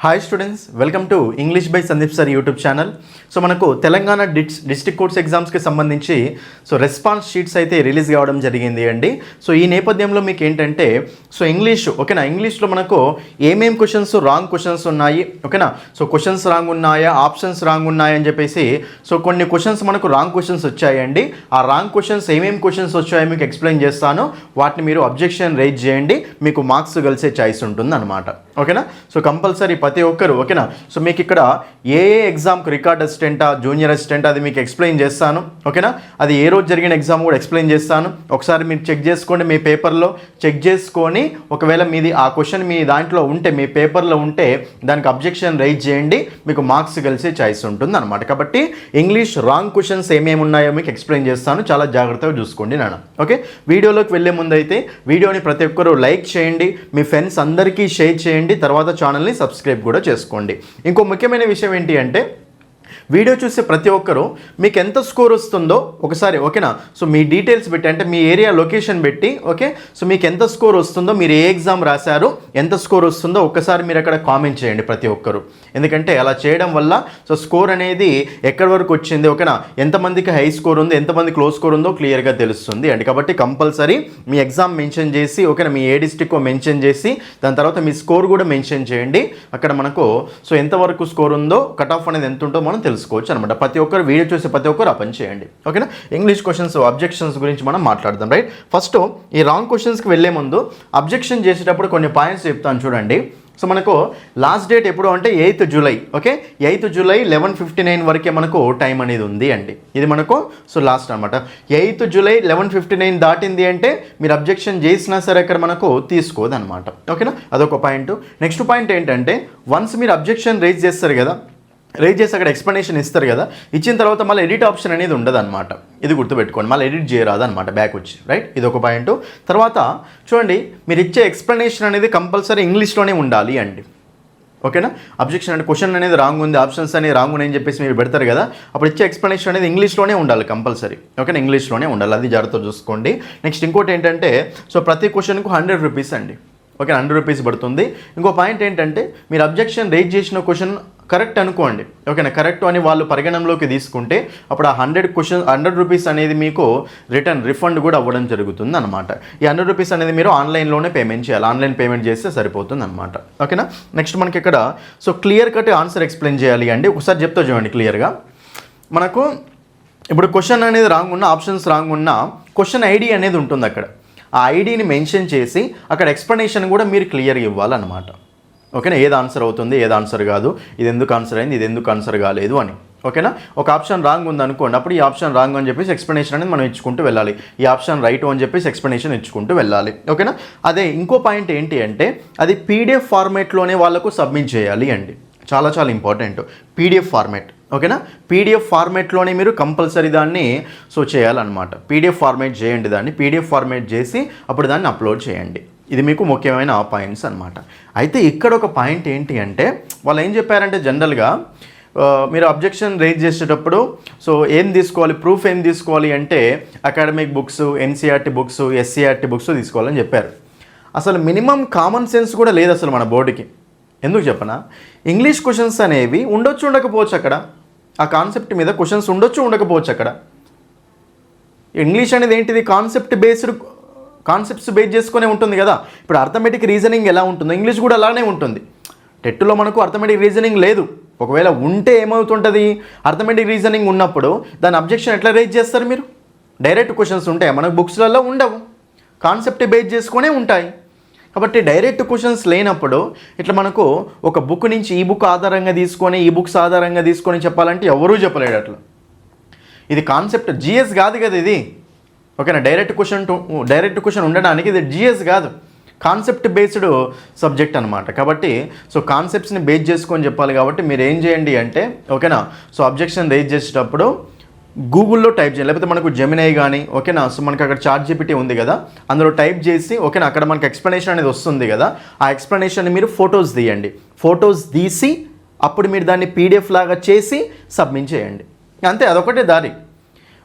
Hi students, welcome to English by Sandeep sir YouTube channel. So మనకు Telangana district courts ఎగ్జామ్స్కి సంబంధించి response sheets అయితే release కావడం జరిగింది అండి. సో ఈ నేపథ్యంలో మీకు ఏంటంటే ఇంగ్లీష్ ఓకేనా, ఇంగ్లీష్లో మనకు ఏమేం క్వశ్చన్స్ రాంగ్ క్వశ్చన్స్ ఉన్నాయి ఓకేనా. సో క్వశ్చన్స్ రాంగ్ ఉన్నాయా, ఆప్షన్స్ రాంగ్ ఉన్నాయా అని చెప్పేసి కొన్ని క్వశ్చన్స్ మనకు రాంగ్ క్వశ్చన్స్ వచ్చాయండి. ఆ రాంగ్ క్వశ్చన్స్ ఏమేం క్వశ్చన్స్ వచ్చాయో మీకు ఎక్స్ప్లెయిన్ చేస్తాను. వాటిని మీరు అబ్జెక్షన్ రైజ్ చేయండి, మీకు మార్క్స్ కలిసే ఛాయిస్ ఉంటుంది అనమాట ఓకేనా. సో కంపల్సరీ ప్రతి ఒక్కరు ఓకేనా. సో మీకు ఇక్కడ ఏ ఎగ్జామ్కి రికార్డ్ అసిస్టెంటా, జూనియర్ అసిస్టెంట్ అది మీకు ఎక్స్ప్లెయిన్ చేస్తాను ఓకేనా. అది ఏ రోజు జరిగిన ఎగ్జామ్ కూడా ఎక్స్ప్లెయిన్ చేస్తాను. ఒకసారి మీరు చెక్ చేసుకోండి, మీ పేపర్లో చెక్ చేసుకొని ఒకవేళ మీది ఆ క్వశ్చన్ మీ దాంట్లో ఉంటే, మీ పేపర్లో ఉంటే దానికి అబ్జెక్షన్ రైజ్ చేయండి, మీకు మార్క్స్ కలిసే ఛాయిస్ ఉంటుంది అనమాట. కాబట్టి ఇంగ్లీష్ రాంగ్ క్వశ్చన్స్ ఏమేమి ఉన్నాయో మీకు ఎక్స్ప్లెయిన్ చేస్తాను, చాలా జాగ్రత్తగా చూసుకోండి నాన్న ఓకే. వీడియోలోకి వెళ్ళే ముందు అయితే వీడియోని ప్రతి ఒక్కరు లైక్ చేయండి, మీ ఫ్రెండ్స్ అందరికీ షేర్ చేయండి, తర్వాత ఛానల్ని సబ్స్క్రైబ్ కూడా చేసుకోండి. ఇంకో ముఖ్యమైన విషయం ఏంటి అంటే వీడియో చూసే ప్రతి ఒక్కరు మీకు ఎంత స్కోర్ వస్తుందో ఒకసారి ఓకేనా. సో మీ డీటెయిల్స్ పెట్టి, అంటే మీ ఏరియా లొకేషన్ పెట్టి ఓకే. సో మీకు ఎంత స్కోర్ వస్తుందో, మీరు ఏ ఎగ్జామ్ రాశారు, ఎంత స్కోర్ వస్తుందో ఒక్కసారి మీరు అక్కడ కామెంట్ చేయండి ప్రతి ఒక్కరు. ఎందుకంటే అలా చేయడం వల్ల స్కోర్ అనేది ఎక్కడి వరకు వచ్చింది ఓకేనా, ఎంతమందికి హై స్కోర్ ఉంది, ఎంతమందికి లో స్కోర్ ఉందో క్లియర్గా తెలుస్తుంది అండి. కాబట్టి కంపల్సరీ మీ ఎగ్జామ్ మెన్షన్ చేసి ఓకేనా, మీ ఏ డిస్ట్రిక్ట్ మెన్షన్ చేసి దాని తర్వాత మీ స్కోర్ కూడా మెన్షన్ చేయండి. అక్కడ మనకు ఎంతవరకు స్కోర్ ఉందో, కట్ ఆఫ్ అనేది ఎంత ఉంటుందో మనం తెలుసుకోవచ్చు అనమాట. ప్రతి ఒక్కరు వీడియో చూసి ప్రతి ఒక్కరు ఆ పని చేయండి ఓకేనా. ఇంగ్లీష్ క్వశ్చన్స్ అబ్జెక్షన్స్ గురించి మనం మాట్లాడదాం రైట్. ఫస్ట్ ఈ రాంగ్ క్వశ్చన్స్కి వెళ్ళే ముందు అబ్జెక్షన్ చేసేటప్పుడు కొన్ని పాయింట్స్ చెప్తాను చూడండి. సో మనకు లాస్ట్ డేట్ ఎప్పుడు అంటే 8th July okay. 8th July 11:59 వరకే మనకు టైం అనేది ఉంది అండి. ఇది మనకు లాస్ట్ అనమాట. 8th జూలై 11:59 దాటింది అంటే మీరు అబ్జెక్షన్ చేసినా సరే అక్కడ మనకు తీసుకోదు అనమాట ఓకేనా. అదొక పాయింట్. నెక్స్ట్ పాయింట్ ఏంటంటే వన్స్ మీరు అబ్జెక్షన్ రైజ్ చేస్తారు కదా, రైజ్ చేసి అక్కడ ఎక్స్ప్లెనేషన్ ఇస్తారు కదా, ఇచ్చిన తర్వాత మళ్ళీ ఎడిట్ ఆప్షన్ అనేది ఉండదు అనమాట. ఇది గుర్తుపెట్టుకోండి, మళ్ళీ ఎడిట్ చేయరాదు అనమాట బ్యాక్ వచ్చి రైట్. ఇది ఒక పాయింట్. తర్వాత చూడండి, మీరు ఇచ్చే ఎక్స్ప్లెనేషన్ అనేది కంపల్సరీ ఇంగ్లీష్లోనే ఉండాలి అండి ఓకేనా. అబ్జెక్షన్ అంటే క్వశ్చన్ అనేది రాంగ్ ఉంది, ఆప్షన్స్ అనేది రాంగ్ ఉన్నాయని చెప్పేసి మీరు పెడతారు కదా, అప్పుడు ఇచ్చే ఎక్స్ప్లెనేషన్ అనేది ఇంగ్లీష్లోనే ఉండాలి కంపల్సరీ ఓకేనా, ఇంగ్లీష్లోనే ఉండాలి. అది జాగ్రత్తగా చూసుకోండి. నెక్స్ట్ ఇంకోటి ఏంటంటే ప్రతి క్వశ్చన్కు 100 రూపీస్ అండి ఓకే, 100 రూపీస్ పడుతుంది. ఇంకో పాయింట్ ఏంటంటే మీరు అబ్జెక్షన్ రైజ్ చేసిన క్వశ్చన్ కరెక్ట్ అనుకోండి ఓకేనా, కరెక్ట్ అని వాళ్ళు పరిగణనలోకి తీసుకుంటే అప్పుడు ఆ 100 రూపీస్ అనేది మీకు రిఫండ్ కూడా అవ్వడం జరుగుతుంది అనమాట. ఈ 100 రూపీస్ అనేది మీరు ఆన్లైన్లోనే పేమెంట్ చేయాలి, ఆన్లైన్ పేమెంట్ చేస్తే సరిపోతుంది అనమాట ఓకేనా. నెక్స్ట్ మనకి ఇక్కడ క్లియర్ కట్ ఆన్సర్ ఎక్స్ప్లెయిన్ చేయాలి అండి. ఒకసారి చెప్తా చూడండి క్లియర్గా. మనకు ఇప్పుడు క్వశ్చన్ అనేది రాంగ్ ఉన్న, ఆప్షన్స్ రాంగ్ ఉన్న, క్వశ్చన్ ఐడి అనేది ఉంటుంది అక్కడ. ఆ ఐడిని మెన్షన్ చేసి అక్కడ ఎక్స్ప్లెనేషన్ కూడా మీరు క్లియర్గా ఇవ్వాలన్నమాట ఓకేనా. ఏది ఆన్సర్ అవుతుంది, ఏది ఆన్సర్ కాదు, ఇది ఎందుకు ఆన్సర్ అయింది, ఇది ఎందుకు ఆన్సర్ కాలేదు అని ఓకేనా. ఒక ఆప్షన్ రాంగ్ ఉంది అనుకోండి, అప్పుడు ఈ ఆప్షన్ రాంగ్ అని చెప్పేసి ఎక్స్ప్లెనేషన్ అనేది మనం ఇచ్చుకుంటూ వెళ్ళాలి. ఈ ఆప్షన్ రైట్ అని చెప్పేసి ఎక్స్ప్లెనేషన్ ఇచ్చుకుంటూ వెళ్ళాలి ఓకేనా. అదే ఇంకో పాయింట్ ఏంటి అంటే అది PDF ఫార్మేట్లోనే వాళ్ళకు సబ్మిట్ చేయాలి అండి. చాలా చాలా ఇంపార్టెంట్ PDF ఫార్మేట్ ఓకేనా. PDF ఫార్మేట్లోనే మీరు కంపల్సరీ దాన్ని చేయాలన్నమాట. PDF ఫార్మేట్ చేయండి, దాన్ని PDF ఫార్మేట్ చేసి అప్పుడు దాన్ని అప్లోడ్ చేయండి. ఇది మీకు ముఖ్యమైన పాయింట్స్ అనమాట. అయితే ఇక్కడ ఒక పాయింట్ ఏంటి అంటే వాళ్ళు ఏం చెప్పారంటే జనరల్గా మీరు అబ్జెక్షన్ రైజ్ చేసేటప్పుడు ఏం తీసుకోవాలి, ప్రూఫ్ ఏం తీసుకోవాలి అంటే academic books, NCERT books, SCERT books తీసుకోవాలని చెప్పారు. అసలు మినిమం కామన్ సెన్స్ కూడా లేదు అసలు మన బోర్డుకి. ఎందుకు చెప్పనా, ఇంగ్లీష్ క్వశ్చన్స్ అనేవి ఉండొచ్చు ఉండకపోవచ్చు, అక్కడ ఆ కాన్సెప్ట్ మీద క్వశ్చన్స్ ఉండొచ్చు ఉండకపోవచ్చు. అక్కడ ఇంగ్లీష్ అనేది ఏంటిది, కాన్సెప్ట్స్ బేస్ చేసుకునే ఉంటుంది కదా. ఇప్పుడు అర్థమెటిక్ రీజనింగ్ ఎలా ఉంటుందో ఇంగ్లీష్ కూడా అలానే ఉంటుంది. టెట్లో మనకు అర్థమెటిక్ రీజనింగ్ లేదు. ఒకవేళ ఉంటే ఏమవుతుంటుంది, అర్థమెటిక్ రీజనింగ్ ఉన్నప్పుడు దాని అబ్జెక్షన్ ఎట్లా రైజ్ చేస్తారు మీరు? డైరెక్ట్ క్వశ్చన్స్ ఉంటాయి మనకు, బుక్స్లలో ఉండవు, కాన్సెప్ట్ బేస్ చేసుకునే ఉంటాయి. కాబట్టి డైరెక్ట్ క్వశ్చన్స్ లేనప్పుడు ఇట్లా మనకు ఒక బుక్ నుంచి ఈ బుక్ ఆధారంగా తీసుకొని, ఈ బుక్స్ ఆధారంగా తీసుకొని చెప్పాలంటే ఎవరూ చెప్పలేడు అట్లా. ఇది కాన్సెప్ట్ GS కాదు కదా ఇది ఓకేనా. డైరెక్ట్ క్వశ్చన్ ఉండడానికి ఇది GS కాదు, కాన్సెప్ట్ బేస్డ్ సబ్జెక్ట్ అనమాట. కాబట్టి కాన్సెప్ట్స్ని బేస్ చేసుకొని చెప్పాలి. కాబట్టి మీరు ఏం చేయండి అంటే ఓకేనా, అబ్జెక్షన్ రైజ్ చేసేటప్పుడు గూగుల్లో టైప్ చేయండి, లేకపోతే మనకు జెమినై కానీ ఓకేనా. మనకి అక్కడ ChatGPT ఉంది కదా, అందులో టైప్ చేసి ఓకేనా, అక్కడ మనకి ఎక్స్ప్లెనేషన్ అనేది వస్తుంది కదా, ఆ ఎక్స్ప్లెనేషన్ని మీరు ఫొటోస్ తీయండి. ఫొటోస్ తీసి అప్పుడు మీరు దాన్ని PDF లాగా చేసి సబ్మిట్ చేయండి అంతే. అదొకటే దారి.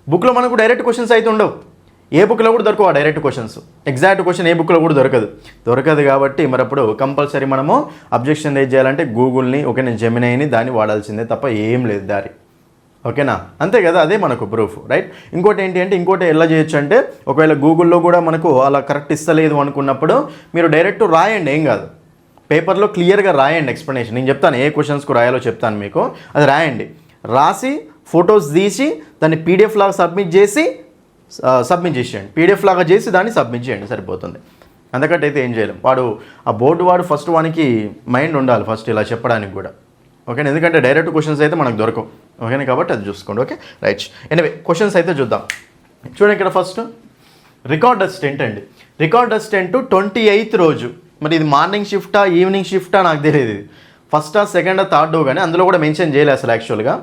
బుక్లో మనకు డైరెక్ట్ క్వశ్చన్స్ అయితే ఉండవు. ఏ బుక్లో కూడా దొరకవు ఆ డైరెక్ట్ క్వశ్చన్స్. ఎగ్జాక్ట్ క్వశ్చన్ ఏ బుక్లో కూడా దొరకదు కాబట్టి మరి అప్పుడు కంపల్సరీ మనము అబ్జెక్షన్ రేజ్ చేయాలంటే గూగుల్ని నేను జెమినైని దాన్ని వాడాల్సిందే తప్ప ఏం లేదు దారి. ఓకేనా, అంతే కదా, అదే మనకు ప్రూఫ్, రైట్. ఇంకోటి ఏంటి అంటే ఇంకోటి ఎలా చేయొచ్చు అంటే ఒకవేళ గూగుల్లో కూడా మనకు అలా కరెక్ట్ ఇస్తలేదు అనుకున్నప్పుడు మీరు డైరెక్ట్ రాయండి, ఏం కాదు. పేపర్లో క్లియర్గా రాయండి ఎక్స్ప్లెనేషన్. నేను చెప్తాను ఏ క్వశ్చన్స్కు రాయాలో చెప్తాను మీకు, అది రాయండి. రాసి ఫొటోస్ తీసి దాన్ని పీడిఎఫ్ లాగా సబ్మిట్ చేసేయండి. పీడిఎఫ్ లాగా చేసి దాన్ని సబ్మిట్ చేయండి, సరిపోతుంది. అందుకంటే అయితే ఏం చేయలేం. ఆ బోర్డు వాడు ఫస్ట్ వానికి మైండ్ ఉండాలి ఫస్ట్ ఇలా చెప్పడానికి కూడా. ఓకేనా, ఎందుకంటే డైరెక్ట్ క్వశ్చన్స్ అయితే మనకు దొరకవు. ఓకేనా, కాబట్టి అది చూసుకోండి. Okay, right. ఎనివే క్వశ్చన్స్ అయితే చూద్దాం. చూడండి ఇక్కడ ఫస్ట్ రికార్డ్ అసిస్టెంట్ అండి. రికార్డ్ అసిస్టెంట్ 28th రోజు, మరి ఇది మార్నింగ్ షిఫ్టా ఈవినింగ్ షిఫ్టా నాకు తెలియదు, ఇది ఫస్టా సెకండా థర్డ్ కానీ అందులో కూడా మెన్షన్ చేయలేదు అసలు. యాక్చువల్గా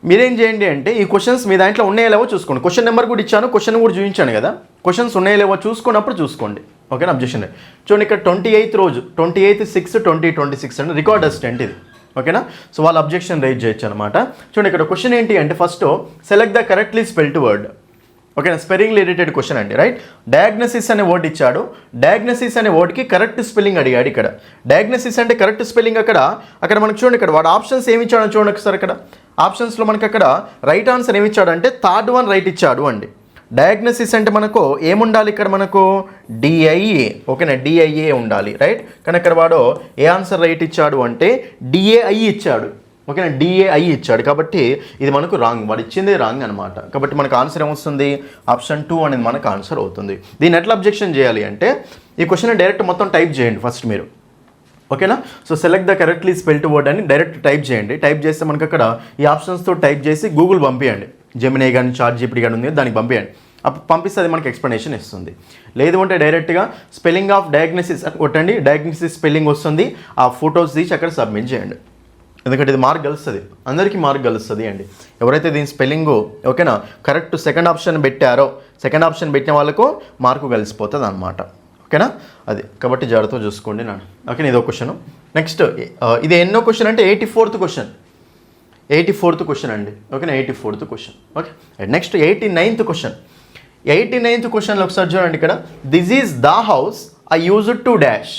మీరేం చేయండి అంటే ఈ క్వశ్చన్స్ మీ దాంట్లో ఉన్నాయో లేవో చూసుకోండి. క్వశ్చన్ నెంబర్ కూడా ఇచ్చాను, క్వశ్చన్ కూడా చూపించాను కదా. క్వశ్చన్స్ ఉన్నాయో లేవో చూసుకున్నప్పుడు చూసుకోండి. ఓకేనా, అబ్జెక్షన్ చూడండి ఇక్కడ 28th రోజు 28/6/2026 అండి రికార్డ్ అసిస్టెంట్ ఇది. ఓకేనా, సో వాళ్ళు అబ్జెక్షన్ రైజ్ చేయొచ్చు అనమాట. చూడండి ఇక్కడ క్వశ్చన్ ఏంటి అంటే first select the correctly spelled word. ఓకేనా, స్పెల్లింగ్ రిలేటెడ్ క్వశ్చన్ అండి, రైట్. డయాగ్నసిస్ అనే వర్డ్ ఇచ్చాడు, డయాగ్నసిస్ అనే వర్డ్కి కరెక్ట్ స్పెల్లింగ్ అడిగాడు. ఇక్కడ డయాగ్నసిస్ అంటే కరెక్ట్ స్పెల్లింగ్ అక్కడ మనకు చూడండి ఇక్కడ వాడు ఆప్షన్స్ ఏమి ఇచ్చాడో చూడండి ఒకసారి. ఇక్కడ ఆప్షన్స్లో మనకి అక్కడ రైట్ ఆన్సర్ ఏమి ఇచ్చాడంటే థర్డ్ వన్ రైట్ ఇచ్చాడు అండి. డయాగ్నసిస్ అంటే మనకు ఏముండాలి ఇక్కడ మనకు డిఐఏ. ఓకేనా, డిఐఏ ఉండాలి, రైట్. కానీ ఇక్కడ వాడు ఏ ఆన్సర్ రైట్ ఇచ్చాడు అంటే డిఏఐ ఇచ్చాడు. ఓకేనా, డిఏఐ ఇచ్చాడు కాబట్టి ఇది మనకు రాంగ్, వాడు ఇచ్చిందే రాంగ్ అనమాట. కాబట్టి మనకు ఆన్సర్ ఏమొస్తుంది, ఆప్షన్ 2 అనేది మనకు ఆన్సర్ అవుతుంది. దీన్ని ఎట్లా అబ్జెక్షన్ చేయాలి అంటే ఈ క్వశ్చన్ డైరెక్ట్ మొత్తం టైప్ చేయండి ఫస్ట్ మీరు. ఓకేనా, so select the correctly spelled word అని డైరెక్ట్ టైప్ చేయండి. టైప్ చేస్తే మనకు అక్కడ ఈ ఆప్షన్స్తో టైప్ చేసి గూగుల్ పంపించండి. జెమినీ కానీ చాట్‌జీపీటీ కానీ ఉంది దానికి పంపించండి. అప్పుడు పంపిస్తే అది మనకి ఎక్స్ప్లెనేషన్ ఇస్తుంది. లేదు అంటే డైరెక్ట్గా స్పెల్లింగ్ ఆఫ్ డయాగ్నసిస్ అని కొట్టండి, డయాగ్నసిస్ స్పెల్లింగ్ వస్తుంది. ఆ ఫొటోస్ తీసి అక్కడ సబ్మిట్ చేయండి. ఎందుకంటే ఇది మార్క్ కలుస్తుంది, అందరికీ మార్క్ కలుస్తుంది అండి. ఎవరైతే దీని స్పెల్లింగ్ ఓకేనా కరెక్ట్ సెకండ్ ఆప్షన్ పెట్టారో, సెకండ్ ఆప్షన్ పెట్టిన వాళ్ళకు మార్కు కలిసిపోతుంది అనమాట. ఓకేనా, అది కాబట్టి జాగ్రత్తగా చూసుకోండి నాన్న. ఓకేనా, ఇదో క్వశ్చన్. నెక్స్ట్ ఇది ఎన్నో క్వశ్చన్ అంటే 84th క్వశ్చన్. 84th క్వశ్చన్ అండి. ఓకేనా, 84th question. Okay, next 89th question. 89th క్వశ్చన్లో ఒకసారి చూడండి ఇక్కడ. This is the house I used to dash.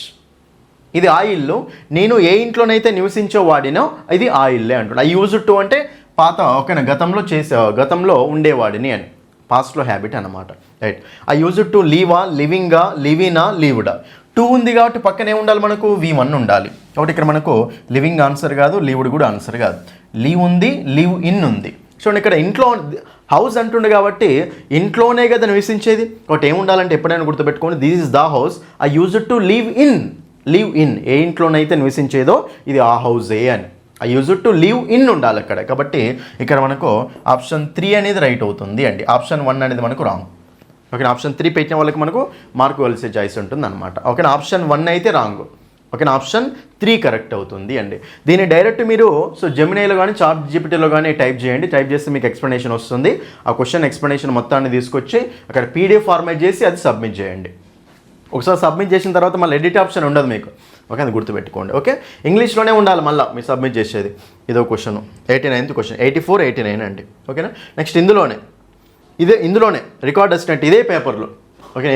ఇది ఆ ఇల్లు నేను ఏ ఇంట్లోనైతే నివసించో వాడినో ఇది ఆ ఇల్లే అంటాడు. ఐ యూజ్డ్ టు అంటే పాత, ఓకేనా, గతంలో ఉండేవాడిని అని, పాస్ట్లో హ్యాబిట్ అనమాట, రైట్. ఐ యూజ్డ్ టు లీవా, లివింగా, లివినా, లీవుడా. 2 ఉంది కాబట్టి పక్కనే ఉండాలి మనకు V1 ఉండాలి. కాబట్టి ఇక్కడ మనకు లివింగ్ ఆన్సర్ కాదు, లీవుడ్ కూడా ఆన్సర్ కాదు. లీవ్ ఉంది, లీవ్ ఇన్ ఉంది. చూడండి ఇక్కడ ఇంట్లో హౌస్ అంటుండే కాబట్టి ఇంట్లోనే కదా నివసించేది. కాబట్టి ఏముండాలంటే ఎప్పుడైనా గుర్తుపెట్టుకోండి, this is the house I used to live in. ఏ ఇంట్లోనైతే నివసించేదో ఇది ఆ హౌసే అని. I used to live in ఉండాలి అక్కడ. కాబట్టి ఇక్కడ మనకు ఆప్షన్ 3 అనేది రైట్ అవుతుంది అండి. ఆప్షన్ 1 అనేది మనకు రాంగ్. ఓకేనా, ఆప్షన్ 3 పెట్టిన వాళ్ళకి మనకు మార్కు కలిసే చాయిస్ ఉంటుంది అనమాట. ఓకేనా, ఆప్షన్ 1 అయితే రాంగ్. ఓకేనా, ఆప్షన్ 3 కరెక్ట్ అవుతుంది అండి. దీన్ని డైరెక్ట్ మీరు జెమినీలో కానీ చాట్‌జీపీటీలో కానీ టైప్ చేయండి. టైప్ చేస్తే మీకు ఎక్స్ప్లెనేషన్ వస్తుంది. ఆ క్వశ్చన్ ఎక్స్ప్లెనేషన్ మొత్తాన్ని తీసుకొచ్చి అక్కడ పీడిఎఫ్ ఫార్మాట్ చేసి అది సబ్మిట్ చేయండి. ఒకసారి సబ్మిట్ చేసిన తర్వాత మళ్ళీ ఎడిట్ ఆప్షన్ ఉండదు మీకు. ఓకే, అది గుర్తుపెట్టుకోండి. ఓకే, ఇంగ్లీష్లోనే ఉండాలి మళ్ళీ మీరు సబ్మిట్ చేసేది. ఇదో క్వశ్చన్ 89th క్వశ్చన్ 84, 89 అండి. ఓకేనా, నెక్స్ట్ ఇందులోనే రికార్డ్ అసిస్టెంట్ ఇదే పేపర్లో. ఓకే,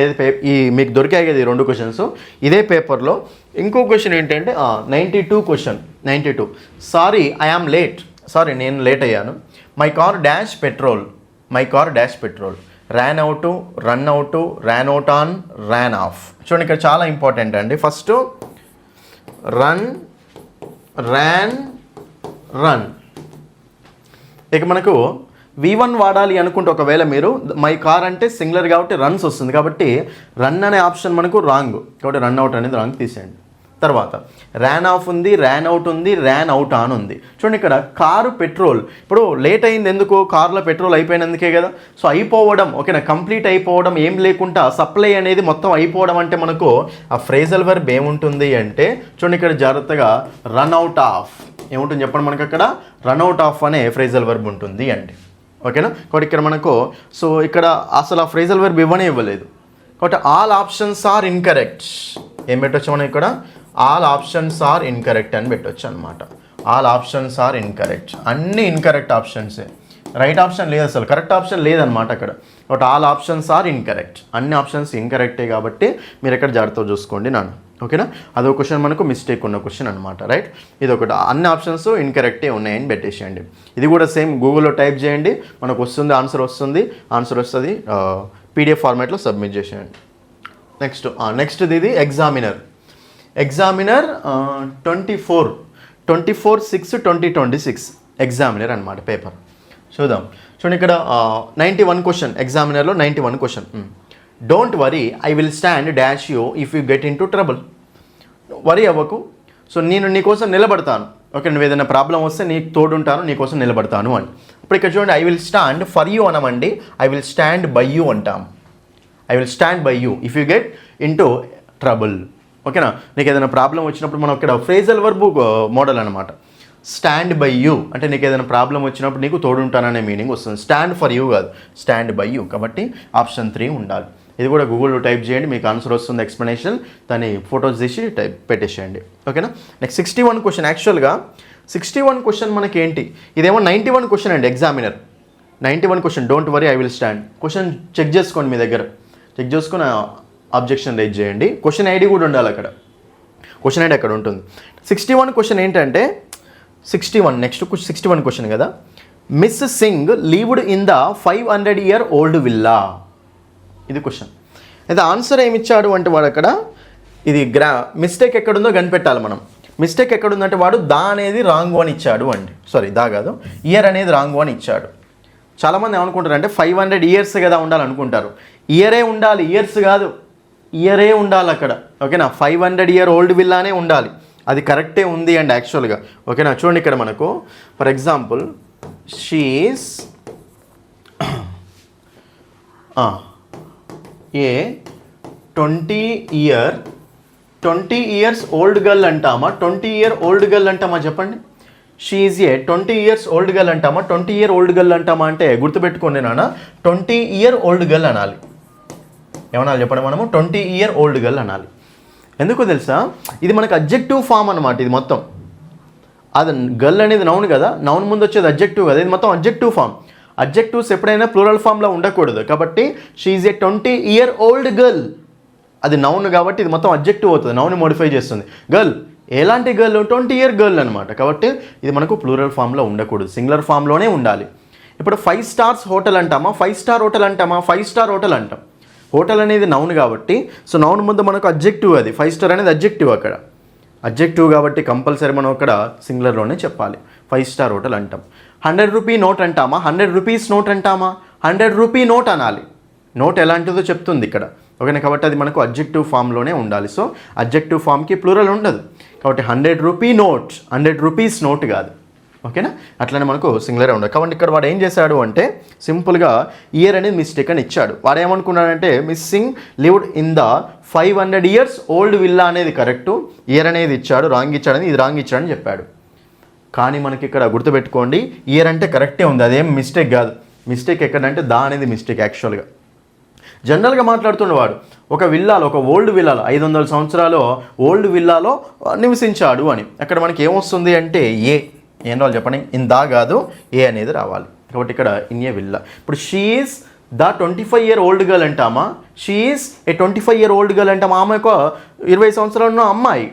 ఈ మీకు దొరికాయి కదా ఈ 2 క్వశ్చన్స్ ఇదే పేపర్లో. ఇంకో క్వశ్చన్ ఏంటంటే 92 question 92. Sorry I am late. Sorry నేను లేట్ అయ్యాను. My car dash petrol. Ran out, run out, ran out on, ran off. చూడండి ఇక్కడ చాలా ఇంపార్టెంట్ అండి. First run, ran, run. ఇక మనకు V1 వాడాలి అనుకుంటే ఒకవేళ మీరు మై కార్ అంటే సింగులర్ కాబట్టి రన్స్ వస్తుంది కాబట్టి రన్ అనే ఆప్షన్ మనకు రాంగ్. కాబట్టి రన్ అవుట్ అనేది రాంగ్ తీసేయండి. తర్వాత ర్యాన్ ఆఫ్ ఉంది, ర్యాన్ అవుట్ ఉంది, ర్యాన్ అవుట్ ఆన్ ఉంది. చూడండి ఇక్కడ కారు పెట్రోల్. ఇప్పుడు లేట్ అయింది ఎందుకు, కార్లో పెట్రోల్ అయిపోయినందుకే కదా. సో అయిపోవడం, ఓకేనా, కంప్లీట్ అయిపోవడం, ఏం లేకుండా సప్లై అనేది మొత్తం అయిపోవడం అంటే మనకు ఆ ఫ్రేజల్ వర్బ్ ఏముంటుంది అంటే చూడండి ఇక్కడ జాగ్రత్తగా రన్ అవుట్ ఆఫ్ ఏముంటుంది చెప్పండి. మనకు అక్కడ రన్ అవుట్ ఆఫ్ అనే ఫ్రేజల్ వర్బ్ ఉంటుంది అండి. ఓకేనా, కాబట్టి ఇక్కడ మనకు సో ఇక్కడ అసలు ఆ ఫ్రేజల్ వర్బ్ ఇవ్వలేదు కాబట్టి ఆల్ ఆప్షన్స్ ఆర్ ఇన్కరెక్ట్. ఏం పెట్టవచ్చు మనం ఇక్కడ, ఆల్ ఆప్షన్స్ ఆర్ ఇన్కరెక్ట్ అని పెట్టవచ్చు అనమాట. ఆల్ ఆప్షన్స్ ఆర్ ఇన్కరెక్ట్, అన్ని ఇన్కరెక్ట్ ఆప్షన్సే, రైట్ ఆప్షన్ లేదు, అసలు కరెక్ట్ ఆప్షన్ లేదనమాట అక్కడ. But all options are incorrect. అన్ని ఆప్షన్స్ ఇన్కరెక్టే కాబట్టి మీరు ఎక్కడ జాగ్రత్తగా చూసుకోండి నాన్న. ఓకేనా, అదో క్వశ్చన్ మనకు మిస్టేక్ ఉన్న క్వశ్చన్ అనమాట. రైట్, ఇది ఒకటి. అన్ని ఆప్షన్స్ ఇన్కరెక్టే ఉన్నాయని పెట్టేసేయండి. ఇది కూడా సేమ్ గూగుల్లో టైప్ చేయండి, మనకు వస్తుంది, ఆన్సర్ వస్తుంది. పీడిఎఫ్ ఫార్మాట్లో సబ్మిట్ చేసేయండి. నెక్స్ట్ ఇది ఎగ్జామినర్ 24/6/2026 ఎగ్జామినర్ అనమాట పేపర్. చూడండి ఇక్కడ 91 క్వశ్చన్, ఎగ్జామినర్లో 91 question. Don't worry, I will stand dash you if you get into trouble. Worry అవ్వకు, సో నేను నీకోసం నిలబడతాను. ఓకే, నువ్వు ఏదైనా ప్రాబ్లం వస్తే నీకు తోడుంటాను, నీకోసం నిలబడతాను అని. ఇప్పుడు ఇక్కడ చూడండి, I will stand for you అనమండి, I will stand by you అంటాం. I will stand by you if you get into trouble. ఓకేనా, నీకు ఏదైనా ప్రాబ్లం వచ్చినప్పుడు మనం ఇక్కడ ఫ్రేజల్ వర్బ్ మోడల్ అనమాట. స్టాండ్ బై యూ అంటే నీకు ఏదైనా ప్రాబ్లం వచ్చినప్పుడు నీకు తోడుంటాననే మీనింగ్ వస్తుంది. స్టాండ్ ఫర్ యూ కాదు, స్టాండ్ బై యూ. కాబట్టి ఆప్షన్ 3 ఉండాలి. ఇది కూడా గూగుల్లో టైప్ చేయండి, మీకు ఆన్సర్ వస్తుంది. ఎక్స్ప్లెనేషన్ దాన్ని ఫొటోస్ తీసి టైప్ పెట్టేసేయండి. ఓకేనా, నెక్స్ట్ 61 క్వశ్చన్. యాక్చువల్గా 61 క్వశ్చన్ మనకి ఏంటి, ఇదేమో 91 క్వశ్చన్ అండి examiner. 91 question, don't worry I will stand. Question check చేసుకోండి, మీ దగ్గర చెక్ చేసుకొని అబ్జెక్షన్ రైజ్ చేయండి. క్వశ్చన్ ఐడి కూడా ఉండాలి అక్కడ, క్వశ్చన్ ఐడి అక్కడ ఉంటుంది. 61 క్వశ్చన్ ఏంటంటే 61 నెక్స్ట్ 61 క్వశ్చన్ కదా. Miss Singh లీవ్డ్ in the 500-year-old villa. ఇది క్వశ్చన్. అయితే ఆన్సర్ ఏమి ఇచ్చాడు అంటే వాడు అక్కడ ఇది మిస్టేక్ ఎక్కడుందో కనిపెట్టాలి మనం. మిస్టేక్ ఎక్కడుందంటే వాడు దా అనేది రాంగ్ అని ఇచ్చాడు అండి. సారీ, దా కాదు, ఇయర్ అనేది రాంగ్ అని ఇచ్చాడు. చాలామంది ఏమనుకుంటారు అంటే 500 years కదా ఉండాలనుకుంటారు. ఇయరే ఉండాలి, ఇయర్స్ కాదు, ఇయరే ఉండాలి అక్కడ. ఓకేనా, 500-year-old విల్లానే ఉండాలి. అది కరెక్టే ఉంది అండి యాక్చువల్గా. ఓకేనా, చూడండి ఇక్కడ మనకు for example she's a 20 years old girl అంటామా, 20-year-old గర్ల్ అంటామా చెప్పండి. She's a 20 years old girl అంటామా, 20-year-old గర్ల్ అంటామా అంటే గుర్తుపెట్టుకోండి నాన్న, 20-year-old గర్ల్ అనాలి. ఏమనాలి చెప్పండి మనము, 20-year-old గర్ల్ అనాలి. ఎందుకో తెలుసా, ఇది మనకు అడ్జెక్టివ్ ఫామ్ అనమాట. ఇది మొత్తం అది గర్ల్ అనేది నౌన్ కదా, నౌన్ ముందు వచ్చేది అడ్జెక్టివ్ కదా, ఇది మొత్తం అడ్జెక్టివ్ ఫామ్. అడ్జెక్టివ్స్ ఎప్పుడైనా ప్లూరల్ ఫామ్లో ఉండకూడదు. కాబట్టి షీఈస్ ఏ 20-year-old గర్ల్, అది నౌన్ కాబట్టి ఇది మొత్తం అడ్జెక్టివ్ అవుతుంది, నౌన్ మోడిఫై చేస్తుంది. గర్ల్ ఎలాంటి గర్ల్, 20-year గర్ల్ అనమాట. కాబట్టి ఇది మనకు ప్లూరల్ ఫామ్లో ఉండకూడదు, సింగులర్ ఫామ్లోనే ఉండాలి. ఇప్పుడు 5 stars హోటల్ అంటామా, 5-star హోటల్ అంటామా, 5-star హోటల్ అంటాం. హోటల్ అనేది నౌన్ కాబట్టి, సో నౌన్ ముందు మనకు అడ్జెక్టివ్, అది 5 star అనేది అడ్జెక్టివ్ అక్కడ, అడ్జెక్టివ్ కాబట్టి కంపల్సరీ మనం అక్కడ సింగులర్లోనే చెప్పాలి. 5-star హోటల్ అంటాం. 100 రూపీ నోట్ అంటామా, 100 rupees నోట్ అంటామా, 100 రూపీ నోట్ అనాలి. నోట్ ఎలాంటిదో చెప్తుంది ఇక్కడ. ఓకేనా, కాబట్టి అది మనకు అడ్జెక్టివ్ ఫామ్లోనే ఉండాలి. సో అడ్జెక్టివ్ ఫామ్కి ప్లూరల్ ఉండదు కాబట్టి 100 రూపీ నోట్, 100 rupees నోట్ కాదు. ఓకేనా, అట్లనే మనకు సింగులరే ఉండదు. కాబట్టి ఇక్కడ వాడు ఏం చేశాడు అంటే సింపుల్గా ఇయర్ అనేది మిస్టేక్ అని ఇచ్చాడు. వాడు ఏమనుకున్నాడంటే missing lived in the 500-year-old villa అనేది కరెక్టు, ఇయర్ అనేది ఇచ్చాడు, రాంగ్ ఇచ్చాడని, ఇది రాంగ్ ఇచ్చాడని చెప్పాడు. కానీ మనకి ఇక్కడ గుర్తుపెట్టుకోండి, ఇయర్ అంటే కరెక్టే ఉంది, అదేం మిస్టేక్ కాదు. మిస్టేక్ ఎక్కడంటే దా అనేది మిస్టేక్. యాక్చువల్గా జనరల్గా మాట్లాడుతున్నవాడు ఒక విల్లాలో, ఒక ఓల్డ్ విల్లాలో, 500 సంవత్సరాలు ఓల్డ్ విల్లాలో నివసించాడు అని. అక్కడ మనకి ఏమొస్తుంది అంటే ఏం రావాలి చెప్పండి, ఇన్ దా కాదు, ఏ అనేది రావాలి. కాబట్టి ఇక్కడ ఇన్ ఏ విల్లా. ఇప్పుడు షీఈస్ ద 25-year-old గర్ల్ అంటామా, షీఈస్ ఏ 25-year-old గర్ల్ అంటామా, ఆమె ఒక 20 సంవత్సరాలు ఉన్న అమ్మాయి.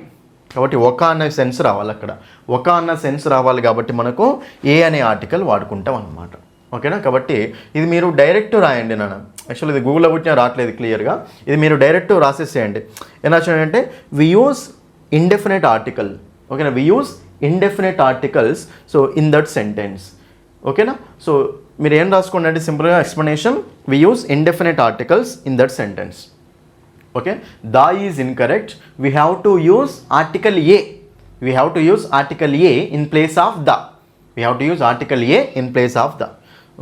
కాబట్టి ఒక అన్న సెన్స్ రావాలి అక్కడ, ఒక అన్న సెన్స్ రావాలి. కాబట్టి మనకు ఏ అనే ఆర్టికల్ వాడుకుంటాం అన్నమాట. ఓకేనా, కాబట్టి ఇది మీరు డైరెక్ట్ రాయండి నాన్న. యాక్చువల్లీ ఇది గూగుల్లో పుట్టినా రావట్లేదు క్లియర్గా, ఇది మీరు డైరెక్ట్ రాసేసేయండి. ఎలా చూడండి, వి యూస్ ఇండెఫినెట్ ఆర్టికల్. ఓకేనా, we use indefinite articles so in that sentence. ఓకేనా, సో మీరు ఏం రాసుకోండి అంటే సింపుల్గా explanation, we use indefinite articles in that sentence. Okay, that is incorrect, we have to use article a, we have to use article a in place of the, we have to use article a in place of the.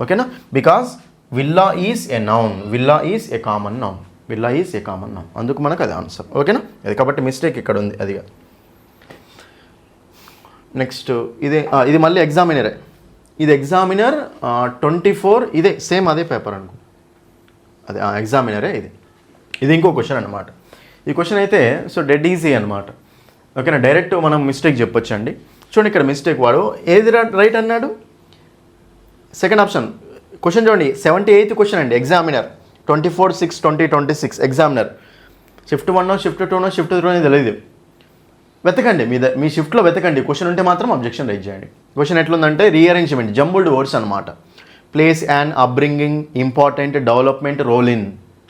ఓకేనా, because villa is a noun, villa is a common noun, villa is a common noun, అందుకు మనకు అది answer. ఓకేనా, అది కాబట్టి mistake ఇక్కడ ఉంది అదిగా. నెక్స్ట్ ఇది మళ్ళీ ఎగ్జామినరే, ఇది ఎగ్జామినర్ 24, ఇదే సేమ్ అదే పేపర్ అనుకో, అదే ఎగ్జామినరే ఇది ఇంకో క్వశ్చన్ అనమాట. ఈ క్వశ్చన్ అయితే సో డెడ్ ఈజీ అనమాట. ఓకేనా, డైరెక్ట్ మనం మిస్టేక్ చెప్పొచ్చు అండి. చూడండి ఇక్కడ మిస్టేక్ వాడు ఏది రైట్ అన్నాడు, సెకండ్ ఆప్షన్ క్వశ్చన్ చూడండి 78th క్వశ్చన్ అండి. Examiner 24/6/2026 examiner. Shift 1 shift 2 shift 3 అని తెలియదు. వెతకండి మీ షిఫ్ట్లో వెతకండి. క్వశ్చన్ ఉంటే మాత్రం అబ్జెక్షన్ రైజ్ చేయండి. క్వశ్చన్ ఎట్లుందంటే రీఅరేంజ్మెంట్, జంబుల్డ్ వర్డ్స్ అనమాట. Place and upbringing, important, development, role in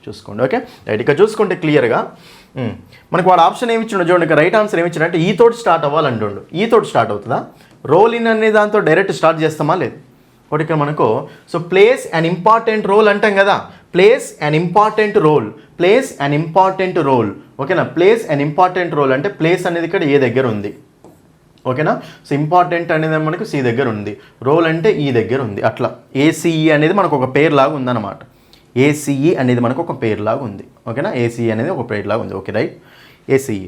చూసుకోండి. Okay right. ఇక చూసుకుంటే క్లియర్గా మనకు వాడు ఆప్షన్ ఏమి ఇచ్చిండు చూడండి. ఇక రైట్ ఆన్సర్ ఏమి ఇచ్చిండంటే ఈ తోటి స్టార్ట్ అవ్వాలంటుండు. ఈ తోటి స్టార్ట్ అవుతుందా? రోల్ ఇన్ అనే దాంతో డైరెక్ట్ స్టార్ట్ చేస్తామా లేదు? ఒకటి ఇక్కడ మనకు so place and important role అంటాం కదా. Place and important role, place and important role. ఓకేనా? ప్లేస్ అండ్ ఇంపార్టెంట్ రోల్ అంటే ప్లేస్ అనేది ఇక్కడ ఏ దగ్గర ఉంది. ఓకేనా? సో ఇంపార్టెంట్ అనేది మనకు సి దగ్గర ఉంది, రోల్ అంటే ఈ దగ్గర ఉంది. అట్లా ఏసీఈ అనేది మనకు ఒక పేరు లాగా ఉందన్నమాట. ఏసీఈ అనేది మనకు ఒక పేరు లాగా ఉంది. ఓకేనా? ఏసీఈ అనేది ఒక పేరు లాగా ఉంది. Okay right. ఏసీఈ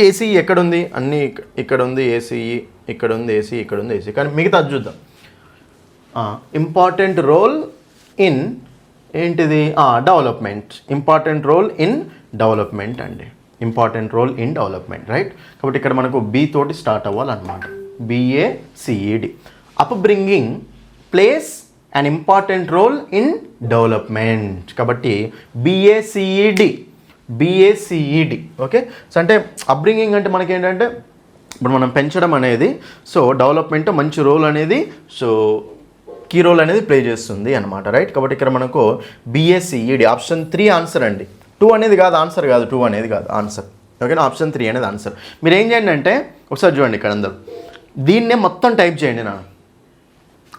ఏసీఈ ఎక్కడ ఉంది? అన్నీ ఇక్కడ ఉంది ఏసీఈ, ఇక్కడ ఉంది ఏసీఈ, ఇక్కడ ఉంది ఏసీ. కానీ మిగతా అది చూద్దాం. ఇంపార్టెంట్ రోల్ ఇన్ ఏంటిది? Development. Important role in development అండి. Important role in development right. కాబట్టి ఇక్కడ మనకు బి తోటి స్టార్ట్ అవ్వాలన్నమాట. B A C E D. Upbringing place and important role in development. కాబట్టి బిఏసిఈడి, బిఏసిఈడి. ఓకే. సో అంటే అప్బ్రింగింగ్ అంటే మనకి ఏంటంటే ఇప్పుడు మనం పెంచడం అనేది, సో డెవలప్మెంట్ మంచి రోల్ అనేది, సో కీ రోల్ అనేది ప్లే చేస్తుంది అనమాట రైట్. కాబట్టి ఇక్కడ మనకు బిఏసిఈడి ఆప్షన్ 3 ఆన్సర్ అండి. 2 అనేది కాదు ఆన్సర్, కాదు 2 అనేది కాదు ఆన్సర్. ఓకేనా? ఆప్షన్ 3 అనేది ఆన్సర్. మీరు ఏం చేయండి అంటే ఒకసారి చూడండి ఇక్కడ అందరూ దీన్నే మొత్తం టైప్ చేయండి. నా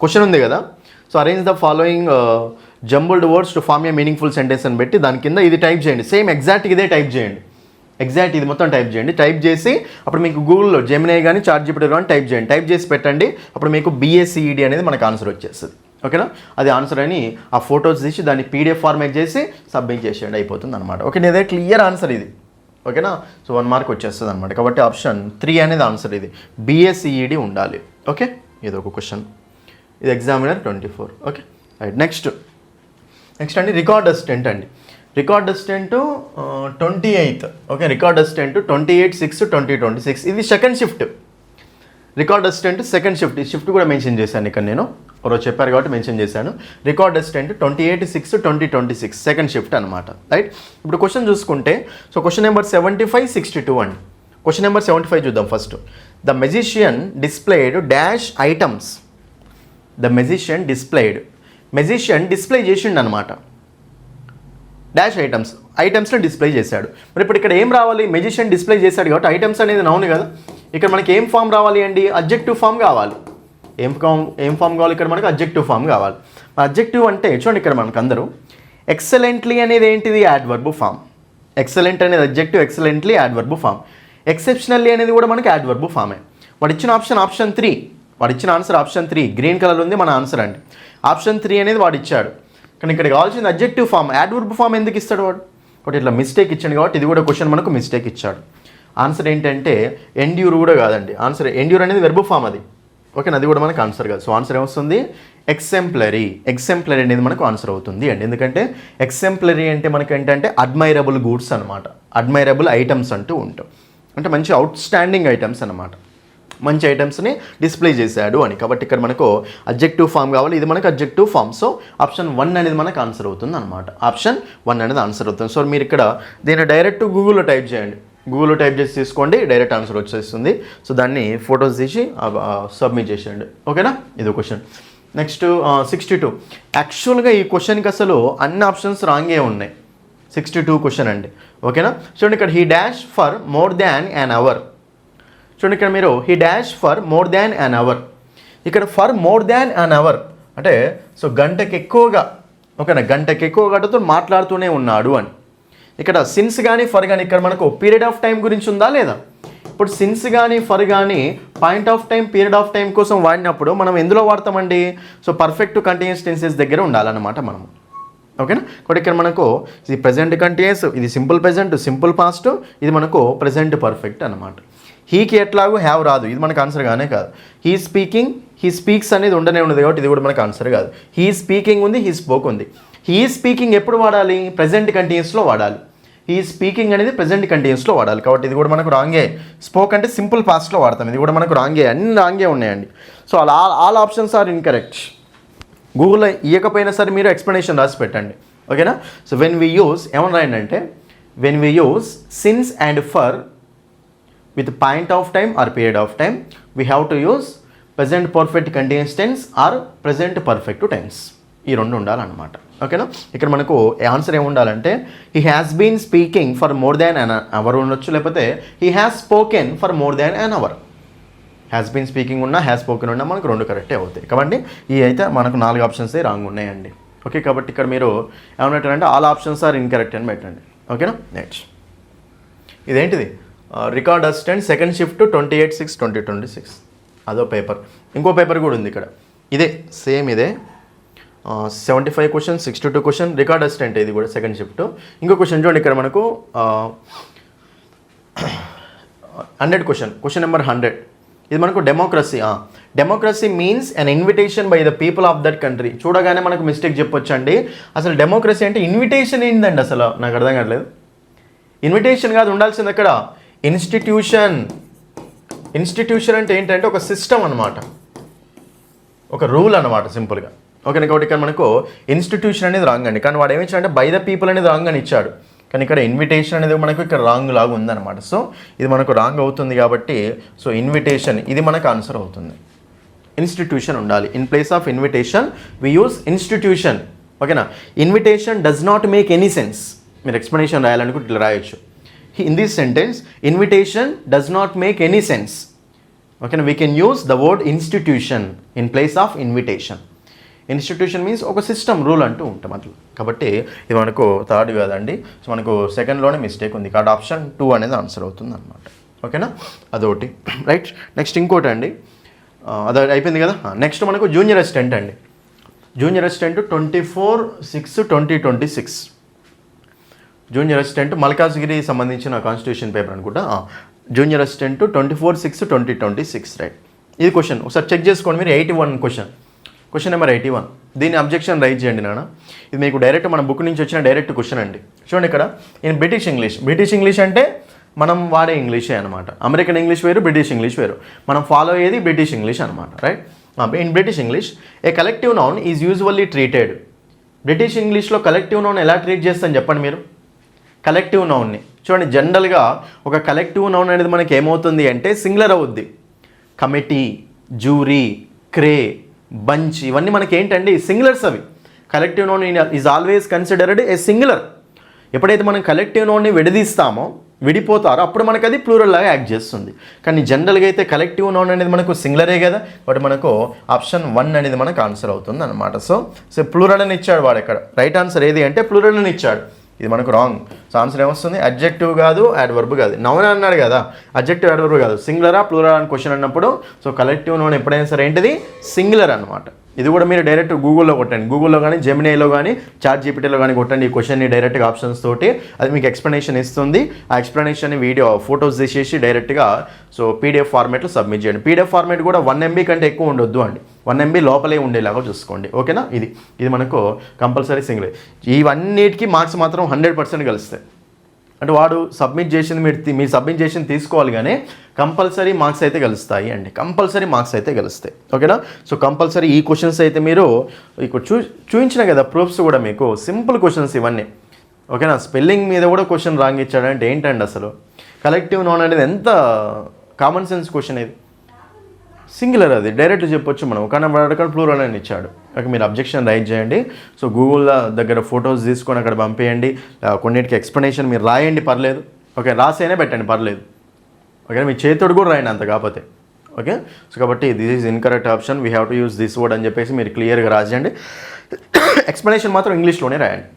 క్వశ్చన్ ఉంది కదా, so arrange the following jumbled words to form a meaningful sentence అని పెట్టి దాని కింద ఇది టైప్ చేయండి. సేమ్ ఎగ్జాక్ట్ ఇదే టైప్ చేయండి. ఎగ్జాక్ట్ ఇది మొత్తం టైప్ చేయండి. టైప్ చేసి అప్పుడు మీకు గూగుల్లో జెమినీ కానీ చాట్‌జిపిటి కానీ టైప్ చేయండి. టైప్ చేసి పెట్టండి. అప్పుడు మీకు బిఏసిఈడి అనేది మనకు ఆన్సర్ వచ్చేస్తుంది. ఓకేనా? అది ఆన్సర్ అని ఆ ఫొటోస్ తీసి దాన్ని పీడిఎఫ్ ఫార్మేట్ చేసి సబ్మిట్ చేసేయండి, అయిపోతుంది అనమాట. ఓకే, ఇదే క్లియర్ ఆన్సర్ ఇది. ఓకేనా? సో 1 మార్క్ వచ్చేస్తుంది అనమాట. కాబట్టి ఆప్షన్ 3 అనేది ఆన్సర్ ఇది. బిఏసిఈడి ఉండాలి. ఓకే, ఇది ఒక క్వశ్చన్. ఇది ఎగ్జామినర్ 24. Okay right. నెక్స్ట్ అండి రికార్డ్ అసిస్టెంట్ అండి. Record assistant 28th. Okay, record assistant 28/6/2026. ఇది second shift. Record assistant second shift. ఈ షిఫ్ట్ కూడా మెన్షన్ చేశాను ఇక్కడ, నేను ఒకరోజు చెప్పారు కాబట్టి మెన్షన్ చేశాను. రికార్డ్ అసిస్టెంట్ 28/6/2026 సెకండ్ షిఫ్ట్ అనమాట రైట్. ఇప్పుడు క్వశ్చన్ చూసుకుంటే సో క్వశ్చన్ నెంబర్ 75/62 అండి. క్వశ్చన్ నెంబర్ 75 చూద్దాం first. The magician displayed dash items. The magician display చేసిండు అనమాట. డాష్ ఐటమ్స్ని డిస్ప్లే చేశాడు. మరి ఇప్పుడు ఇక్కడ ఏం రావాలి? మెజిషియన్ డిస్ప్లే చేశాడు కాబట్టి ఐటమ్స్ అనేది నౌన్ కదా. ఇక్కడ మనకి ఏం ఫామ్ రావాలి అండి? అడ్జెక్టివ్ ఫామ్ కావాలి. ఏం ఫామ్ కావాలి? ఇక్కడ మనకు అడ్జెక్టివ్ ఫామ్ కావాలి. అడ్జెక్టివ్ అంటే చూడండి ఇక్కడ మనకు అందరూ ఎక్సలెంట్లీ అనేది ఏంటిది? Adverb form. ఎక్సలెంట్ అనేది adjective, excellently adverb form. Exceptionally అనేది కూడా మనకి యాడ్వర్బ్ ఫామే. వాడు ఇచ్చిన ఆప్షన్ 3. వాడు ఇచ్చిన ఆన్సర్ ఆప్షన్ 3 గ్రీన్ కలర్ ఉంది మన ఆన్సర్ అండి. ఆప్షన్ 3 అనేది వాడు ఇచ్చాడు. కానీ ఇక్కడ కావాల్సింది అడ్జెక్టివ్ ఫామ్. యాడ్వర్బ్ ఫామ్ ఎందుకు ఇస్తాడు వాడు? ఒకటి ఇట్లా మిస్టేక్ ఇచ్చాడు కాబట్టి ఇది కూడా క్వశ్చన్ మనకు మిస్టేక్ ఇచ్చాడు. ఆన్సర్ ఏంటంటే ఎండ్యూర్ కూడా కాదండి. ఆన్సర్ ఎండ్యూర్ అనేది వెర్బ్ ఫామ్ అది. ఓకే, అది కూడా మనకు ఆన్సర్ కాదు. సో ఆన్సర్ ఏమొస్తుంది? ఎగ్జెంప్లరీ అనేది మనకు ఆన్సర్ అవుతుంది అండి. ఎందుకంటే ఎగ్జెంప్లరీ అంటే మనకు ఏంటంటే అడ్మైరబుల్ గూడ్స్ అనమాట. అడ్మైరబుల్ ఐటమ్స్ అంటూ ఉంటాం. అంటే మంచి అవుట్ స్టాండింగ్ ఐటమ్స్ అనమాట. మంచి ఐటమ్స్ని డిస్ప్లే చేశాడు అని. కాబట్టి ఇక్కడ మనకు అడ్జెక్టివ్ ఫామ్ కావాలి. ఇది మనకు అడ్జెక్టివ్ ఫామ్. సో ఆప్షన్ 1 అనేది మనకు ఆన్సర్ అవుతుంది అనమాట. ఆప్షన్ 1 అనేది ఆన్సర్ అవుతుంది. సో మీరు ఇక్కడ దీన్ని డైరెక్ట్ గూగుల్లో టైప్ చేయండి. గూగుల్లో టైప్ చేసి తీసుకోండి, డైరెక్ట్ ఆన్సర్ వచ్చేస్తుంది. సో దాన్ని ఫొటోస్ తీసి సబ్మిట్ చేసేయండి. ఓకేనా? ఇది క్వశ్చన్. నెక్స్ట్ 62. యాక్చువల్గా ఈ క్వశ్చన్కి అసలు అన్ని ఆప్షన్స్ రాంగే ఉన్నాయి. 62 క్వశ్చన్ అండి. ఓకేనా? చూడండి ఇక్కడ he dash for more than an hour. చూడండి ఇక్కడ మీరు he dash for more than an hour. ఇక్కడ for more than an hour అంటే సో గంటకి ఎక్కువగా, ఓకేనా, గంటకి ఎక్కువ గంటతో మాట్లాడుతూనే ఉన్నాడు అని. ఇక్కడ సిన్స్ కానీ ఫర్ కానీ ఇక్కడ మనకు పీరియడ్ ఆఫ్ టైం గురించి ఉందా లేదా? ఇప్పుడు సిన్స్ కానీ ఫర్ కానీ point of time, period of time కోసం వాడినప్పుడు మనం ఎందులో వాడతామండి? సో పర్ఫెక్ట్ కంటిన్యూస్ టెన్సెస్ దగ్గర ఉండాలన్నమాట మనము. ఓకేనా? కాబట్టి ఇక్కడ మనకు ఇది ప్రెజెంట్ కంటిన్యూస్, ఇది సింపుల్ ప్రెజెంట్, సింపుల్ పాస్ట్, ఇది మనకు ప్రెజెంట్ పర్ఫెక్ట్ అనమాట. హీకి ఎట్లాగో హ్యావ్ రాదు, ఇది మనకు ఆన్సర్ కానే కాదు. హీ స్పీకింగ్, హీ స్పీక్స్ అనేది ఉండనే ఉండదు కాబట్టి ఇది కూడా మనకు ఆన్సర్ కాదు. హీ స్పీకింగ్ ఉంది, హీ స్పోక్ ఉంది. హీ స్పీకింగ్ ఎప్పుడు వాడాలి? ప్రెజెంట్ కంటిన్యూస్లో వాడాలి. హీ స్పీకింగ్ అనేది ప్రెజెంట్ కంటిన్యూస్లో వాడాలి కాబట్టి ఇది కూడా మనకు రాంగే. స్పోక్ అంటే సింపుల్ పాస్ట్లో వాడతాం, ఇది కూడా మనకు రాంగే. అన్ని రాంగే ఉన్నాయండి. So all options are incorrect. గూగుల్లో ఇవ్వకపోయినా సరే మీరు ఎక్స్ప్లెనేషన్ రాసి పెట్టండి, ఓకేనా. సో వెన్ వీ యూస్ ఏమని రాయండి అంటే, when we use since and for with point of time or period of time, we have to use present perfect continuous tense or present perfect tense. ఈ రెండు ఉండాలన్నమాట, ఓకేనా. ఇక్కడ మనకు ఆన్సర్ ఏముండాలంటే he has been speaking for more than an hour ఉండొచ్చు, లేకపోతే he has spoken for more than an hour. Has been speaking ఉన్నా హ్యాస్ స్పోకెన్ ఉన్నా మనకు రెండు కరెక్టే అవుతాయి. కాబట్టి ఇవి అయితే మనకు 4 ఆప్షన్స్ రాంగ్ ఉన్నాయండి, ఓకే. కాబట్టి ఇక్కడ మీరు ఏమన్నట్టు ఆల్ ఆప్షన్స్ ఆర్ ఇన్కరెక్ట్ అని పెట్టండి, ఓకేనా. నెక్స్ట్ ఇదేంటిది, రికార్డ్ అసిస్టెంట్ సెకండ్ షిఫ్ట్ 28/6/2026 అదో పేపర్. ఇంకో పేపర్ కూడా ఉంది ఇక్కడ, ఇదే సేమ్ ఇదే 75 క్వశ్చన్ 62 క్వశ్చన్ రికార్డ్ అసిస్టెంట్, ఇది కూడా సెకండ్ షిఫ్ట్. ఇంకో క్వశ్చన్ చూడండి ఇక్కడ మనకు 100 క్వశ్చన్ నెంబర్ 100. ఇది మనకు democracy means an invitation by the people of that country. చూడగానే మనకు మిస్టేక్ చెప్పొచ్చు అండి. అసలు డెమోక్రసీ అంటే ఇన్విటేషన్ ఏంటండి, అసలు నాకు అర్థం కావట్లేదు. ఇన్విటేషన్ కాదు ఉండాల్సింది అక్కడ, ఇన్స్టిట్యూషన్ అంటే ఏంటంటే ఒక సిస్టమ్ అనమాట, ఒక రూల్ అనమాట సింపుల్గా, ఓకే. కాబట్టి ఇక్కడ మనకు ఇన్స్టిట్యూషన్ అనేది రాంగ్ అండి, కానీ వాడు ఏమిచ్చాడంటే బై ద పీపుల్ అనేది రాంగ్ అని ఇచ్చాడు, కానీ ఇక్కడ ఇన్విటేషన్ అనేది మనకు ఇక్కడ రాంగ్ లాగా ఉందన్నమాట. సో ఇది మనకు రాంగ్ అవుతుంది కాబట్టి సో ఇన్విటేషన్ ఇది మనకు ఆన్సర్ అవుతుంది. ఇన్స్టిట్యూషన్ ఉండాలి, in place of invitation we use institution, ఓకేనా. Invitation does not make any sense. మీరు ఎక్స్ప్లెనేషన్ రాయాలనుకుంటే ఇట్లా రాయొచ్చు, in this sentence invitation does not make any sense, okay. We can use the word institution in place of invitation. Institution means ఒక system rule అంటూ ఉంటాం అట్లా. కాబట్టి ఇది మనకు థర్డ్ కాదండి, సో మనకు సెకండ్లోనే మిస్టేక్ ఉంది కాబట్టి ఆప్షన్ 2 అనేది ఆన్సర్ అవుతుంది అనమాట, ఓకేనా. అదొకటి రైట్. నెక్స్ట్ ఇంకోటి అండి, అది అయిపోయింది కదా. నెక్స్ట్ మనకు జూనియర్ అసిస్టెంట్ అండి. Junior assistant 24/6/2026 junior assistant Malkajgiri సంబంధించిన కాన్స్టిట్యూషన్ పేపర్ అనుకుంటా. Junior assistant 24/6/2026 right. ఇది క్వశ్చన్ ఒకసారి చెక్ చేసుకోండి మీరు. 81 క్వశ్చన్ నెంబర్ 81. దీన్ని అబ్జెక్షన్ రైజ్ చేయండి నాన్న. ఇది మీకు డైరెక్ట్ మన బుక్ నుంచి వచ్చిన డైరెక్ట్ క్వశ్చన్ అండి. చూడండి ఇక్కడ ఇన్ బ్రిటిష్ ఇంగ్లీష్ అంటే మనం వాడే ఇంగ్లీషే అనమాట. అమెరికన్ ఇంగ్లీష్ వేరు, బ్రిటిష్ ఇంగ్లీష్ వేరు. మనం ఫాలో అయ్యేది బ్రిటిష్ ఇంగ్లీష్ అనమాట, right. In British English A collective noun is usually treated. British ఇంగ్లీష్లో కలెక్టివ్ నౌన్ ఎలా ట్రీట్ చేస్తాను చెప్పండి మీరు. కలెక్టివ్ నౌన్ని చూడండి, జనరల్గా ఒక కలెక్టివ్ నౌన్ అనేది మనకి ఏమవుతుంది అంటే సింగులర్ అవుద్ది. కమిటీ, జ్యూరీ, క్రే, బంచ్ ఇవన్నీ మనకి ఏంటండి సింగులర్స్. అవి collective noun is always considered A singular. ఎప్పుడైతే మనం కలెక్టివ్ నౌన్ని విడదీస్తామో విడిపోతారో అప్పుడు మనకు అది ప్లూరల్ లాగా యాక్ట్ చేస్తుంది. కానీ జనరల్గా అయితే కలెక్టివ్ నౌన్ అనేది మనకు సింగులరే కదా, కాబట్టి మనకు ఆప్షన్ 1 అనేది మనకు ఆన్సర్ అవుతుంది అనమాట. సో ప్లూరల్ అని ఇచ్చాడు వాడు ఇక్కడ. రైట్ ఆన్సర్ ఏది అంటే ప్లూరల్ అని ఇచ్చాడు. ఇది మనకు రాంగ్. సో ఆన్సర్ ఏమొస్తుంది, అడ్జెక్టివ్ కాదు, యాడ్వర్బ్ కాదు. నౌన్ అన్నాడు కదా, అడ్జెక్టివ్ యాడ్వర్బ్ కాదు. సింగులరా ప్లూరల్ అని క్వశ్చన్ అన్నప్పుడు సో కలెక్టివ్ నౌన్ ఎప్పుడైనా సరే ఏంటిది సింగులర్ అనమాట. ఇది కూడా మీరు డైరెక్ట్ గూగుల్లో కొట్టండి, గూగుల్లో కానీ జెమినీలో కానీ చాట్ జీపీటీలో కానీ కొట్టండి ఈ క్వశ్చన్ని డైరెక్ట్గా ఆప్షన్స్ తోటి. అది మీకు ఎక్స్ప్లెనేషన్ ఇస్తుంది. ఆ ఎక్స్ప్లెనేషన్ వీడియో ఫోటోస్ తీసేసి డైరెక్ట్గా సో పీడిఎఫ్ ఫార్మేట్లో సబ్మిట్ చేయండి. పీడిఎఫ్ ఫార్మేట్ కూడా 1 MB కంటే ఎక్కువ ఉండొద్దు అండి, 1 MB లోపలే ఉండేలాగా చూసుకోండి, ఓకేనా. ఇది మనకు కంపల్సరీ సింగిల్. ఇవన్నిటికీ మార్క్స్ మాత్రం 100% కలుస్తాయి. అంటే వాడు సబ్మిట్ చేసింది మీరు సబ్మిట్ చేసింది తీసుకోవాలి, కానీ కంపల్సరీ మార్క్స్ అయితే కలుస్తాయి అండి, కంపల్సరీ మార్క్స్ అయితే కలుస్తాయి, ఓకేనా. సో కంపల్సరీ ఈ క్వశ్చన్స్ అయితే మీరు ఇక్కడ చూపించిన కదా ప్రూఫ్స్ కూడా మీకు సింపుల్ క్వశ్చన్స్ ఇవన్నీ, ఓకేనా. స్పెల్లింగ్ మీద కూడా క్వశ్చన్ రాంగ్ ఇచ్చాడంటే ఏంటండి అసలు. కలెక్టివ్ నౌన్ అనేది ఎంత కామన్ సెన్స్ క్వశ్చన్ ఇది. సింగులర్ అది డైరెక్ట్ చెప్పొచ్చు మనం, కానీ వాడు ప్లూరల్ అని ఇచ్చాడు. ఓకే, మీరు అబ్జెక్షన్ రైజ్ చేయండి. సో గూగుల్ దగ్గర ఫొటోస్ తీసుకొని అక్కడ పంపేయండి. కొన్నిటికి ఎక్స్ప్లెనేషన్ మీరు రాయండి, పర్లేదు. ఓకే, రాసైనా పెట్టండి, పర్లేదు. ఓకే, మీ చేతుడు కూడా రాయండి అంత కాకపోతే. ఓకే, సో కాబట్టి this is incorrect option, we have to use this word అని చెప్పేసి మీరు క్లియర్గా రాసేయండి. ఎక్స్ప్లెనేషన్ మాత్రం ఇంగ్లీష్లోనే రాయండి,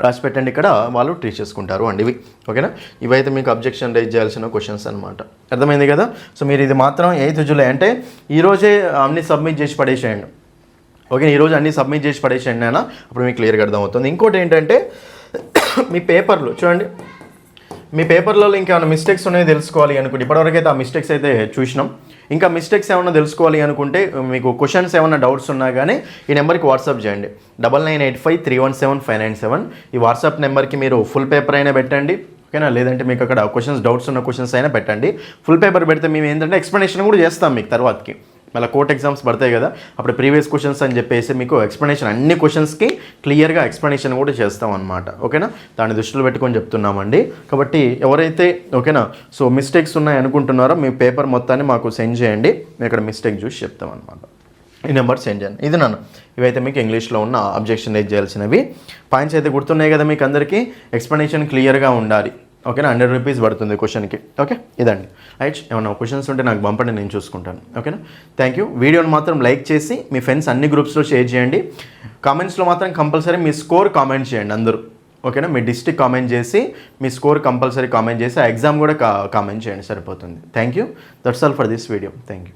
రాసి పెట్టండి. ఇక్కడ వాళ్ళు ట్రీట్ చేసుకుంటారు అండి ఇవి, ఓకేనా. ఇవైతే మీకు అబ్జెక్షన్ రైజ్ చేయాల్సిన క్వశ్చన్స్ అనమాట. అర్థమైంది కదా. సో మీరు ఇది మాత్రం 8th జూలై అంటే ఈరోజే అన్ని సబ్మిట్ చేసి పడేసేయండి. ఓకే, ఈరోజు అన్ని సబ్మిట్ చేసి పడేసేయండి అయినా, అప్పుడు మీకు క్లియర్గా అర్థమవుతుంది. ఇంకోటి ఏంటంటే మీ పేపర్లో చూడండి, మీ పేపర్లలో ఇంకేమైనా మిస్టేక్స్ ఉన్నాయో తెలుసుకోవాలి అనుకుంటే, ఇప్పటివరకు అయితే ఆ మిస్టేక్స్ అయితే చూసినాం. ఇంకా మిస్టేక్స్ ఏమైనా తెలుసుకోవాలి అనుకుంటే, మీకు క్వశ్చన్స్ ఏమైనా డౌట్స్ ఉన్నా కానీ ఈ నెంబర్కి వాట్సాప్ చేయండి. 9985317597. ఈ వాట్సాప్ నెంబర్కి మీరు ఫుల్ పేపర్ అయినా పెట్టండి, ఓకేనా. లేదంటే మీకు అక్కడ క్వశ్చన్స్ డౌట్స్ ఉన్న క్వశ్చన్స్ అయినా పెట్టండి. ఫుల్ పేపర్ పెడితే మేము ఏంటంటే ఎక్స్ప్లెనేషన్ కూడా చేస్తాం మీకు తర్వాతకి. మళ్ళీ కోర్ట్ ఎగ్జామ్స్ పడతాయి కదా, అప్పుడు ప్రీవియస్ క్వశ్చన్స్ అని చెప్పేసి మీకు ఎక్స్ప్లెనేషన్ అన్ని క్వశ్చన్స్కి క్లియర్గా ఎక్స్ప్లెనేషన్ కూడా చేస్తాం అనమాట. ఓకేనా, దాన్ని దృష్టిలో పెట్టుకొని చెప్తున్నామండి. కాబట్టి ఎవరైతే ఓకేనా సో మిస్టేక్స్ ఉన్నాయి అనుకుంటున్నారో మీ పేపర్ మొత్తాన్ని మాకు సెండ్ చేయండి, మేము ఇక్కడ మిస్టేక్ చూసి చెప్తాం అనమాట. ఈ నెంబర్ సెండ్ చేయండి. ఇది నన్ను ఇవైతే మీకు ఇంగ్లీష్లో ఉన్న అబ్జెక్షన్ రేజ్ చేయాల్సినవి పాయింట్స్ అయితే గుర్తున్నాయి కదా మీకు అందరికీ. ఎక్స్ప్లెనేషన్ క్లియర్గా ఉండాలి. ఓకేనా, 100 రూపీస్ పడుతుంది క్వశ్చన్కి. ఓకే, ఇదండి రైట్. ఏమన్నా క్వశ్చన్స్ ఉంటే నాకు పంపండి, నేను చూసుకుంటాను. ఓకేనా, థ్యాంక్ యూ. వీడియోని మాత్రం లైక్ చేసి మీ ఫ్రెండ్స్ అన్ని గ్రూప్స్లో షేర్ చేయండి. కామెంట్స్లో మాత్రం కంపల్సరీ మీ స్కోర్ కామెంట్ చేయండి అందరూ. ఓకేనా, మీ డిస్ట్రిక్ట్ కామెంట్ చేసి మీ స్కోర్ కంపల్సరీ కామెంట్ చేసి ఆ ఎగ్జామ్ కూడా కామెంట్ చేయండి, సరిపోతుంది. Thank you. That's all for this video. Thank you.